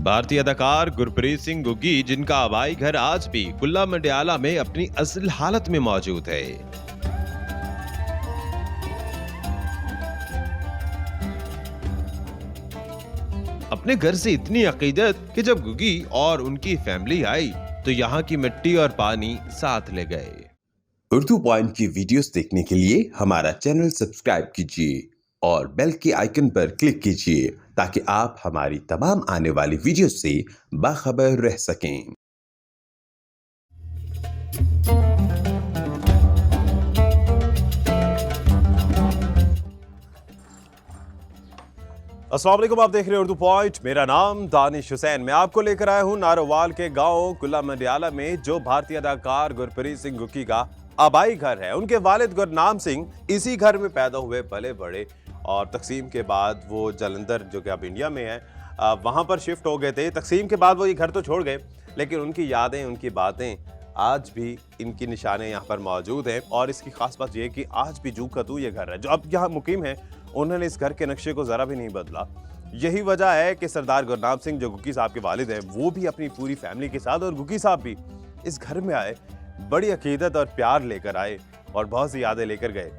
भारतीय अदाकार गुरप्रीत सिंह गुग्गी, जिनका आबाई घर आज भी कुल्ला मंडियाला में अपनी असल हालत में मौजूद है। अपने घर से इतनी अकीदत कि जब गुग्गी और उनकी फैमिली आई तो यहाँ की मिट्टी और पानी साथ ले गए। उर्दू पॉइंट की वीडियोस देखने के लिए हमारा चैनल सब्सक्राइब कीजिए और बेल के आइकन पर क्लिक कीजिए ताकि आप हमारी तमाम आने वाली वीडियोस से बाखबर रह सकें। अस्सलाम वालेकुम, आप देख रहे हैं उर्दू पॉइंट। मेरा नाम दानिश हुसैन। मैं आपको लेकर आया हूं नारोवाल के गांव कुल्ला मंडियाला में, जो भारतीय अदाकार गुरप्रीत सिंह गुग्गी का आबाई घर है। उनके वालिद गुरनाम सिंह इसी घर में पैदा हुए, पले बड़े, और तकसीम के बाद वो जालंधर, जो कि अब इंडिया में है, वहाँ पर शिफ्ट हो गए थे। तकसीम के बाद वो ये घर तो छोड़ गए, लेकिन उनकी यादें, उनकी बातें आज भी, इनकी निशानें यहाँ पर मौजूद हैं। और इसकी खास बात यह है कि आज भी जू का तू ये घर है जो अब यहाँ मुकीम है, उन्होंने इस घर के नक्शे को ज़रा भी नहीं बदला। यही वजह है कि सरदार गुरनाम सिंह, जो गुग्गी साहब के वालिद हैं, वो भी अपनी पूरी फैमिली के साथ, और गुग्गी साहब भी इस घर में आए, बड़ी अकीदत और प्यार लेकर आए और बहुत सी यादें लेकर गए।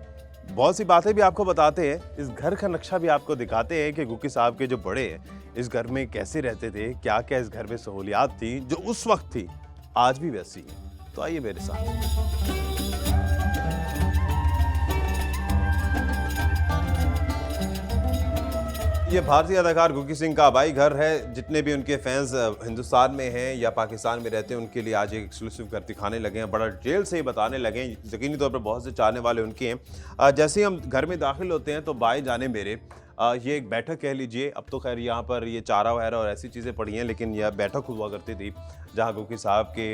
बहुत सी बातें भी आपको बताते हैं, इस घर का नक्शा भी आपको दिखाते हैं कि गुग्गी साहब के जो बड़े हैं इस घर में कैसे रहते थे, क्या क्या इस घर में सहूलियात थी जो उस वक्त थी, आज भी वैसी हैं। तो आइए मेरे साथ। ये भारतीय अदाकार गुग्गी सिंह का आबाई घर है। जितने भी उनके फैंस हिंदुस्तान में हैं या पाकिस्तान में रहते हैं, उनके लिए आज एक एक्सक्लूसिव घर दिखाने लगे हैं, बड़ा डिटेल से बताने लगे हैं। यकीनी तौर पर बहुत से चाहने वाले उनके हैं। जैसे ही हम घर में दाखिल होते हैं तो बाएं जाने मेरे ये एक बैठक कह लीजिए, अब तो खैर यहाँ पर ये चारा वगैरह और ऐसी चीज़ें पड़ी हैं, लेकिन यह बैठक हुआ करती थी जहाँ गुग्गी साहब के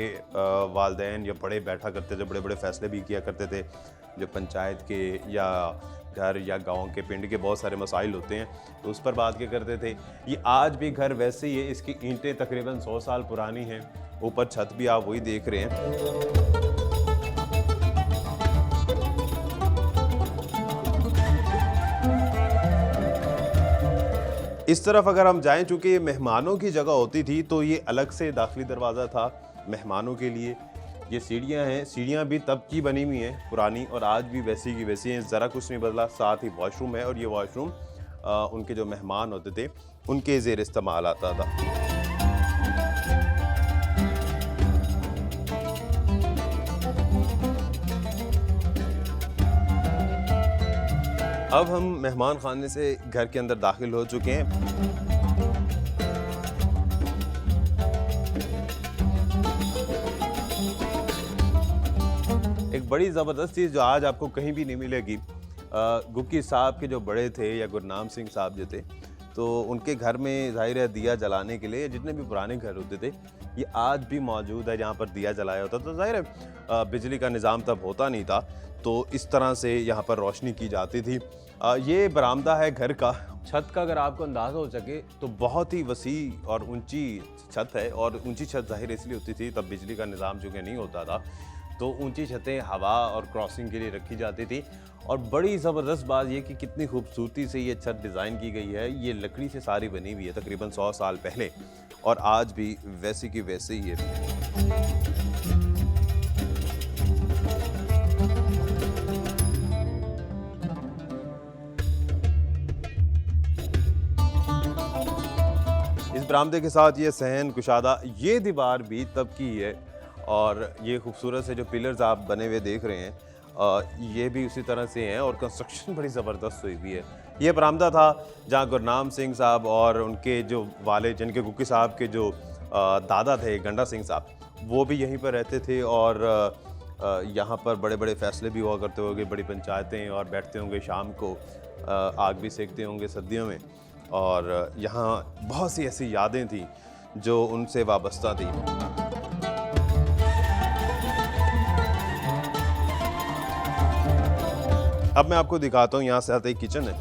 वालिदैन या बड़े बैठा करते थे, बड़े बड़े फैसले भी किया करते थे, जो पंचायत के या घर या गांव के, पिंड के बहुत सारे मसाइल होते हैं, तो उस पर बात किया करते थे। ये आज भी घर वैसे ही है, इसकी ईंटें तकरीबन 100 साल पुरानी हैं, ऊपर छत भी आप वही देख रहे हैं। इस तरफ अगर हम जाएं, चूंकि ये मेहमानों की जगह होती थी, तो ये अलग से दाखिली दरवाज़ा था मेहमानों के लिए। ये सीढ़ियाँ हैं, सीढ़ियाँ भी तब की बनी हुई हैं, पुरानी, और आज भी वैसी की वैसी हैं, ज़रा कुछ नहीं बदला। साथ ही वॉशरूम है, और ये वॉशरूम उनके जो मेहमान होते थे उनके ज़ेर इस्तेमाल आता था। अब हम मेहमान खाने से घर के अंदर दाखिल हो चुके हैं। एक बड़ी ज़बरदस्त चीज़ जो आज आपको कहीं भी नहीं मिलेगी, गुग्गी साहब के जो बड़े थे या गुरनाम सिंह साहब जो थे, तो उनके घर में ज़ाहिर है दिया जलाने के लिए, जितने भी पुराने घर होते थे, ये आज भी मौजूद है। जहाँ पर दिया जलाया होता तो ज़ाहिर है बिजली का निज़ाम तब होता नहीं था, तो इस तरह से यहाँ पर रोशनी की जाती थी। ये बरामदा है घर का। छत का अगर आपको अंदाज़ा हो सके तो बहुत ही वसी और ऊंची छत है, और ऊंची छत ज़ाहिर इसलिए होती थी, तब बिजली का निज़ाम चूँकि नहीं होता था, तो ऊंची छतें हवा और क्रॉसिंग के लिए रखी जाती थी। और बड़ी ज़बरदस्त बात यह कि कितनी खूबसूरती से ये छत डिज़ाइन की गई है। ये लकड़ी से सारी बनी हुई है, तकरीबन 100 साल पहले, और आज भी वैसी की वैसी ही है। इस बरामदे के साथ ये सहन कुशादा, ये दीवार भी तब की है, और ये खूबसूरत से जो पिलर्स आप बने हुए देख रहे हैं, ये भी उसी तरह से हैं, और कंस्ट्रक्शन बड़ी ज़बरदस्त हुई हुई है। ये बरामदा था जहाँ गुरनाम सिंह साहब और उनके जो वाले, जिनके गुग्गी साहब के जो दादा थे गंडा सिंह साहब, वो भी यहीं पर रहते थे, और यहाँ पर बड़े बड़े फैसले भी हुआ करते होंगे, बड़ी पंचायतें, और बैठते होंगे शाम को, आग भी सेकते होंगे सर्दियों में, और यहाँ बहुत सी ऐसी यादें थी जो उनसे वाबस्ता थी। अब मैं आपको दिखाता हूँ, यहाँ से आता एक किचन है।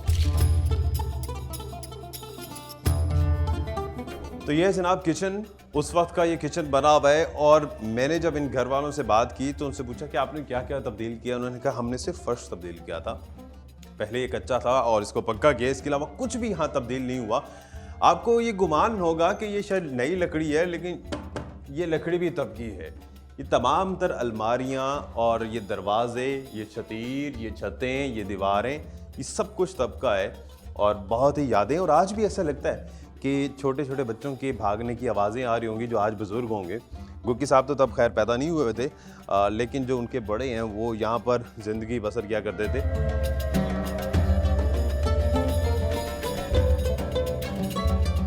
तो ये जनाब किचन, उस वक्त का ये किचन बना हुआ है। और मैंने जब इन घर वालों से बात की तो उनसे पूछा कि आपने क्या क्या तब्दील किया। उन्होंने कहा हमने सिर्फ फर्श तब्दील किया था, पहले ये कच्चा था और इसको पक्का किया, इसके अलावा कुछ भी यहाँ तब्दील नहीं हुआ। आपको ये गुमान होगा कि ये शायद नई लकड़ी है, लेकिन ये लकड़ी भी तब की है। ये तमाम तर अलमारियाँ और ये दरवाजे, ये शतीर, ये छतें, ये दीवारें, ये सब कुछ तब का है और बहुत ही यादें। और आज भी ऐसा लगता है कि छोटे छोटे बच्चों के भागने की आवाज़ें आ रही होंगी जो आज बुज़ुर्ग होंगे। गुक्की साहब तो तब खैर पैदा नहीं हुए थे, लेकिन जो उनके बड़े हैं वो यहाँ पर ज़िंदगी बसर किया करते थे।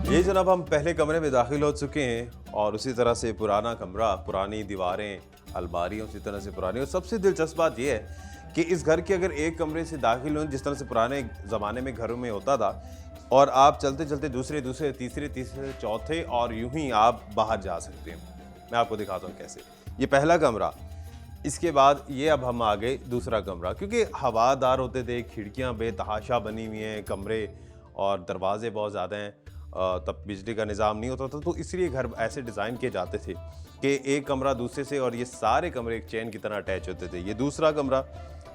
ये जनाब हम पहले कमरे में दाखिल हो चुके हैं और उसी तरह से पुराना कमरा, पुरानी दीवारें, अलमारियाँ उसी तरह से पुरानी। और सबसे दिलचस्प बात यह है कि इस घर के अगर एक कमरे से दाखिल हों, जिस तरह से पुराने ज़माने में घरों में होता था, और आप चलते चलते दूसरे तीसरे चौथे और यूं ही आप बाहर जा सकते हैं। मैं आपको दिखाता हूँ कैसे। ये पहला कमरा, इसके बाद ये अब हम आ गए दूसरा कमरा, क्योंकि हवादार होते थे, खिड़कियाँ बेतहाशा बनी हुई हैं, कमरे और दरवाजे बहुत ज़्यादा हैं। तब बिजली का निज़ाम नहीं होता था, तो इसलिए घर ऐसे डिज़ाइन किए जाते थे कि एक कमरा दूसरे से, और ये सारे कमरे एक चेन की तरह अटैच होते थे। ये दूसरा कमरा,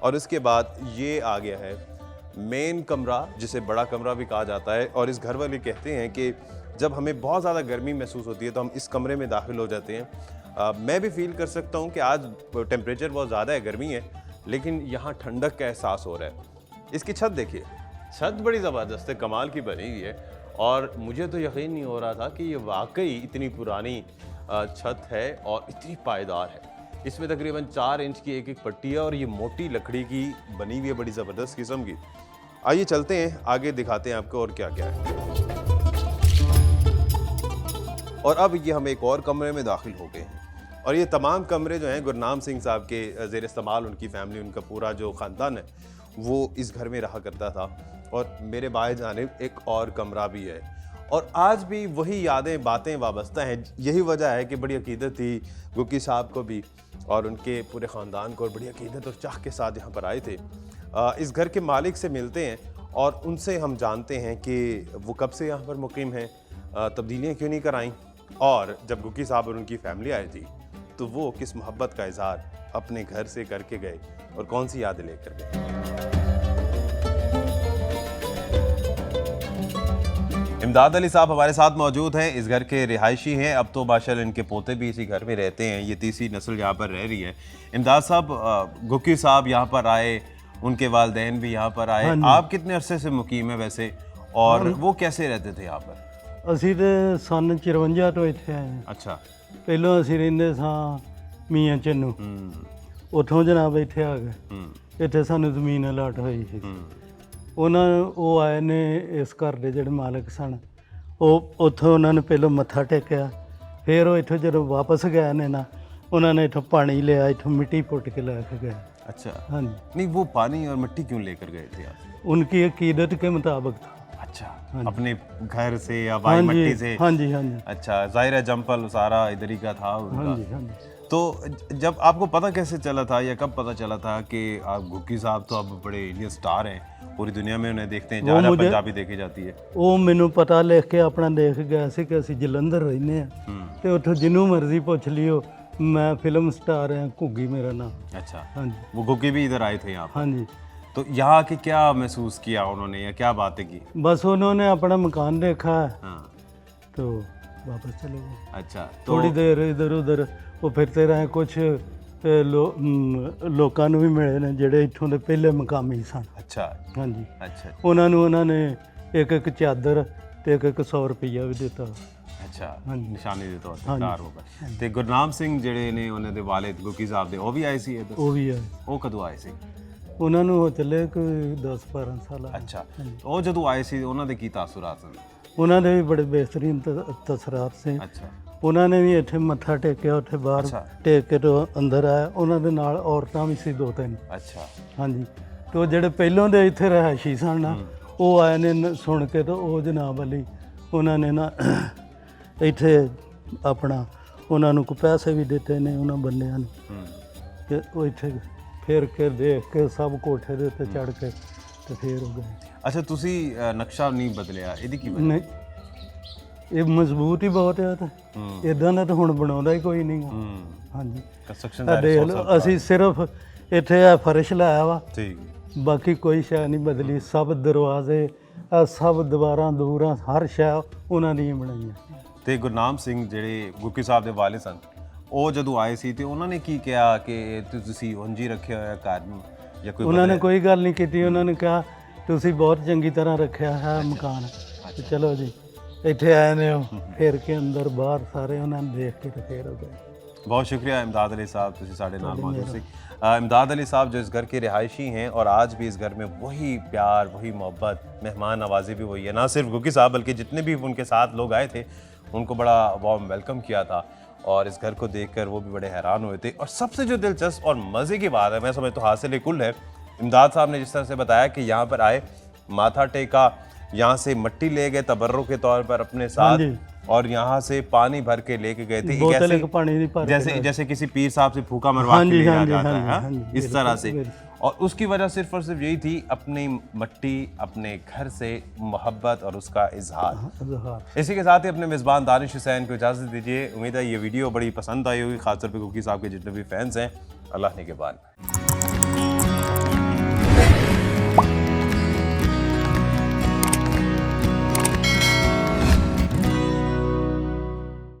और इसके बाद ये आ गया है मेन कमरा, जिसे बड़ा कमरा भी कहा जाता है। और इस घर वाले कहते हैं कि जब हमें बहुत ज़्यादा गर्मी महसूस होती है तो हम इस कमरे में दाखिल हो जाते हैं। मैं भी फील कर सकता हूँ कि आज टेम्परेचर बहुत ज़्यादा है, गर्मी है, लेकिन यहाँ ठंडक का एहसास हो रहा है। इसकी छत देखिए, छत बड़ी ज़बरदस्त है, कमाल की बनी हुई है, और मुझे तो यकीन नहीं हो रहा था कि ये वाकई इतनी पुरानी छत है और इतनी पायदार है। इसमें तकरीबन 4 इंच की एक पट्टी है और ये मोटी लकड़ी की बनी हुई है, बड़ी ज़बरदस्त किस्म की। आइए चलते हैं आगे, दिखाते हैं आपको और क्या क्या है। और अब ये हम एक और कमरे में दाखिल हो गए हैं, और ये तमाम कमरे जो हैं गुरनाम सिंह साहब के ज़ेर इस्तेमाल, उनकी फैमिली, उनका पूरा जो ख़ानदान है वो इस घर में रहा करता था। और मेरे बाएं जानिब एक और कमरा भी है, और आज भी वही यादें, बातें वाबस्ता हैं। यही वजह है कि बड़ी अकीदत थी गुक्की साहब को भी और उनके पूरे ख़ानदान को, और बड़ी अकीदत और चाह के साथ यहाँ पर आए थे। इस घर के मालिक से मिलते हैं और उनसे हम जानते हैं कि वो कब से यहाँ पर मुकीम हैं, तब्दीलियाँ क्यों नहीं कराईं, और जब गुक्की साहब और उनकी फैमिली आई थी तो वो किस मोहब्बत का इज़हार अपने घर से करके गए और कौन सी यादें लेकर गए। इमदाद अली साहब हमारे साथ मौजूद हैं, इस घर के रिहायशी हैं। अब तो माशाल्लाह इनके पोते भी इसी घर में रहते हैं, ये तीसरी नस्ल यहाँ पर रह रही है। इमदाद साहब, गुक्की साहब यहाँ पर आए, उनके वालिदैन भी यहाँ पर आए। आप कितने अरसे से मुकीम है वैसे, और वो कैसे रहते थे यहाँ पर? ਅਸੀਂ ਤੇ ਸਨ 54 ਤੋਂ ਇੱਥੇ ਆਏ ਹਾਂ। अच्छा। ਪਹਿਲਾਂ ਅਸੀਂ ਰਹਿੰਦੇ ਸਾਂ ਮੀਆਂ ਚੰਨੂ, ਉੱਥੋਂ ਜਨਾਬ ਇੱਥੇ ਆ ਗਏ। ਇੱਥੇ ਸਾਨੂੰ ਜ਼ਮੀਨ ਅਲਾਟ ਹੋਈ ਸੀ। ਉਹ ਆਏ ਨੇ ਇਸ ਘਰ ਦੇ ਜਿਹੜੇ ਮਾਲਕ ਸਨ, ਉਹ ਉੱਥੋਂ ਉਹਨਾਂ ਨੇ ਪਹਿਲਾਂ ਮੱਥਾ ਟੇਕਿਆ, ਫਿਰ ਉਹ ਇੱਥੋਂ ਜਦੋਂ ਵਾਪਸ ਗਏ ਨੇ ਨਾ, ਉਹਨਾਂ ਨੇ ਇੱਥੋਂ ਪਾਣੀ ਲਿਆ, ਇੱਥੋਂ ਮਿੱਟੀ ਪੁੱਟ ਕੇ ਲੈ ਕੇ ਗਏ। अच्छा। हाँ जी। नहीं, वो पानी और मिट्टी क्यों लेकर गए थे आप? उनकी अकीदत के मुताबिक था। अच्छा, हाँ जी। अपने घर से या हाँ भाई जी, मट्टी से? हाँ जी, हाँ जी, अच्छा, जाहिर है जंपल सारा इधर ही का था हाँ उनका। जी, हाँ जी। तो जब आपको पता कैसे चला था, या कब पता चला था कि आप गुक्की साहब तो अब बड़े इंडियन स्टार हैं, पूरी दुनिया में उन्हें देखते हैं, जहाँ मुझे- पंजाबी देखी जाती है? ਉਹ ਮੈਨੂੰ ਪਤਾ ਲਿਖ ਕੇ ਆਪਣਾ ਦੇਖ ਗਿਆ ਸੀ ਕਿ ਅਸੀਂ ਜਲੰਧਰ ਰਹਿੰਦੇ ਆ, ਤੇ ਉੱਥੋਂ ਜਿਹਨੂੰ ਮਰਜ਼ੀ ਪੁੱਛ ਲਿਓ, ਮੈਂ ਫਿਲਮ ਸਟਾਰ ਹਾਂ, ਘੁੱਗੀ ਮੇਰਾ ਨਾਮ। अच्छा, ਹਾਂਜੀ, वो गुक्की भी इधर आए थे यहाँ पर। ਹਾਂਜੀ। तो यहाँ आके क्या महसूस किया उन्होंने, या क्या बातें की? बस उन्होंने अपना मकान देखा हाँ। तो वापस चले गए। अच्छा, तो थोड़ी देर इधर उधर वो फिरते रहे, कुछ ਲੋਕਾਂ ਨੂੰ ਵੀ ਮਿਲੇ ਨੇ ਜਿਹੜੇ ਇੱਥੋਂ ਦੇ ਪਹਿਲੇ ਮਕਾਮੀ ਸਨ। अच्छा, ਹਾਂਜੀ, अच्छा, ਉਹਨਾਂ ਨੇ ਇੱਕ ਇੱਕ ਚਾਦਰ ਤੇ ਇੱਕ 100 ਰੁਪਈਆ ਵੀ ਦਿੱਤਾ। अच्छा, हाँ जी। निशानी दे तौर हाँ ते जी। कार होगा। ते गुरनाम सिंह ਜਿਹੜੇ ਨੇ ਉਹਨਾਂ ਦੇ ਵਾਲਿਦ ਗੁੱਕੀ ਸਾਹਿਬ ਦੇ, ਉਹ ਵੀ ਆਏ ਸੀ ਇੱਧਰ? ਉਹ ਵੀ ਆਏ, ਉਹ ਕਦੋਂ ਆਏ ਸੀ? ਉਹਨਾਂ ਨੂੰ ਹੋ ਚੱਲੇ ਕੋਈ 10-12 ਸਾਲ ਆ। ਅੱਛਾ, ਉਹ ਜਦੋਂ ਆਏ ਸੀ ਉਹਨਾਂ ਦੇ ਕੀ ਤਾਸੁਰਾਤ ਸਨ? ਉਹਨਾਂ ਦੇ ਵੀ ਬੜੇ ਬਿਹਤਰੀਨ ਤਸਰਾਤ ਸੀ। ਅੱਛਾ, ਉਹਨਾਂ ਨੇ ਵੀ ਇੱਥੇ ਮੱਥਾ ਟੇਕਿਆ, ਉੱਥੇ ਬਾਹਰ ਅੱਛਾ। ਟੇਕ ਕੇ ਤੋਂ ਅੰਦਰ ਆਇਆ। ਉਹਨਾਂ ਦੇ ਨਾਲ ਔਰਤਾਂ ਵੀ ਸੀ 2-3। ਅੱਛਾ, ਹਾਂਜੀ, ਤੇ ਉਹ ਜਿਹੜੇ ਪਹਿਲੋਂ ਦੇ ਇੱਥੇ ਰਿਹਾਇਸ਼ੀ ਸਨ ਨਾ, ਉਹ ਆਏ ਨੇ ਸੁਣ ਕੇ, ਤਾਂ ਉਹ ਜਨਾਬ ਅਲੀ ਉਹਨਾਂ ਨੇ ਨਾ ਇੱਥੇ ਆਪਣਾ ਉਹਨਾਂ ਨੂੰ ਕੋਈ ਪੈਸੇ ਵੀ ਦਿੱਤੇ ਨੇ ਉਹਨਾਂ ਬੰਦਿਆਂ ਨੂੰ, ਤੇ ਉਹ ਇੱਥੇ ਫਿਰ ਕੇ ਦੇਖ ਕੇ ਸਭ ਕੋਠੇ ਦੇ ਉੱਤੇ ਚੜ੍ਹ ਕੇ ਤੇ ਫਿਰ ਹੋ ਗਏ। ਅੱਛਾ, ਤੁਸੀਂ ਨਕਸ਼ਾ ਨਹੀਂ ਬਦਲਿਆ, ਇਹਦੀ ਕੀ ਵਜ੍ਹਾ? ਨਹੀਂ, ਇਹ ਮਜ਼ਬੂਤ ਹੀ ਬਹੁਤ ਹੈ, ਤਾਂ ਇਦਾਂ ਦਾ ਤਾਂ ਹੁਣ ਬਣਾਉਂਦਾ ਹੀ ਕੋਈ ਨਹੀਂ ਗਾ। ਹਾਂਜੀ, ਕੰਸਟਰਕਸ਼ਨ ਆ ਦਾ ਦੇਖ ਲਓ, ਅਸੀਂ ਸਿਰਫ ਇੱਥੇ ਆ ਫਰਸ਼ ਲਾਇਆ ਵਾ, ਠੀਕ, ਬਾਕੀ ਕੋਈ ਸ਼ੈ ਨਹੀਂ ਬਦਲੀ। ਸਭ ਦਰਵਾਜ਼ੇ ਆਹ ਸਭ ਦੀਵਾਰਾਂ ਦੂਰਾਂ ਹਰ ਸ਼ੈ ਉਹਨਾਂ ਦੀਆਂ ਬਣਾਈਆਂ। ਤੇ ਗੁਰਨਾਮ ਸਿੰਘ ਜਿਹੜੇ ਗੁੱਕੀ ਸਾਹਿਬ ਦੇ ਵਾਲਿਦ ਸਨ, ਉਹ ਜਦੋਂ ਆਏ ਸੀ ਤੇ ਉਹਨਾਂ ਨੇ ਕੀ ਕਿਹਾ ਕਿ ਤੁਸੀਂ ਉਂਝ ਹੀ ਰੱਖਿਆ ਹੋਇਆ ਘਰ ਨੂੰ ਜਾਂ ਕੋਈ ਉਹਨਾਂ ਨੇ ਕੋਈ ਗੱਲ ਨਹੀਂ ਕੀਤੀ, ਉਹਨਾਂ ਨੇ ਕਿਹਾ ਤੁਸੀਂ ਬਹੁਤ ਚੰਗੀ ਤਰ੍ਹਾਂ ਰੱਖਿਆ ਹੈ ਮਕਾਨ, ਤੇ ਚਲੋ ਜੀ ਇੱਥੇ ਆਏ ਨੇ ਉਹ ਫਿਰ ਕੇ ਅੰਦਰ ਬਾਹਰ ਸਾਰੇ ਉਹਨਾਂ ਨੇ ਦੇਖ ਕੇ ਤੇ ਫਿਰ ਹੋ ਗਏ। बहुत शुक्रिया इमदाद अली साहब, तुझे साढ़े नाल मौजूद सी। इमदाद अली साहब जो इस घर के रिहायशी हैं और आज भी इस घर में वही प्यार, वही मोहब्बत, मेहमान नवाजी भी वही है। ना सिर्फ गुकी साहब बल्कि जितने भी उनके साथ लोग आए थे उनको बड़ा वार्म वेलकम किया था और इस घर को देखकर वो भी बड़े हैरान हुए थे। और सबसे जो दिलचस्प और मज़े की बात है, मैं समझता हूँ हासिल कुल है, इमदाद साहब ने जिस तरह से बताया कि यहाँ पर आए, माथा टेका, यहाँ से मट्टी ले गए तबर्रुक के तौर पर अपने साथ और यहाँ से पानी भर के लेके गए थे, बोतल एक पानी दी भर के जैसे किसी पीर साहब से फूका मरवा के ले जाया जाता है, हाँ जी, इस तरह से। और उसकी वजह सिर्फ और सिर्फ यही थी, अपनी मट्टी, अपने घर से मोहब्बत और उसका इजहार। इसी के साथ ही अपने मेज़बान दानिश हुसैन को इजाज़त दीजिए। उम्मीद है ये वीडियो बड़ी पसंद आई होगी, खासतौर पर गुकी साहब के जितने भी फैंस हैं। अल्लाह ने के बाद।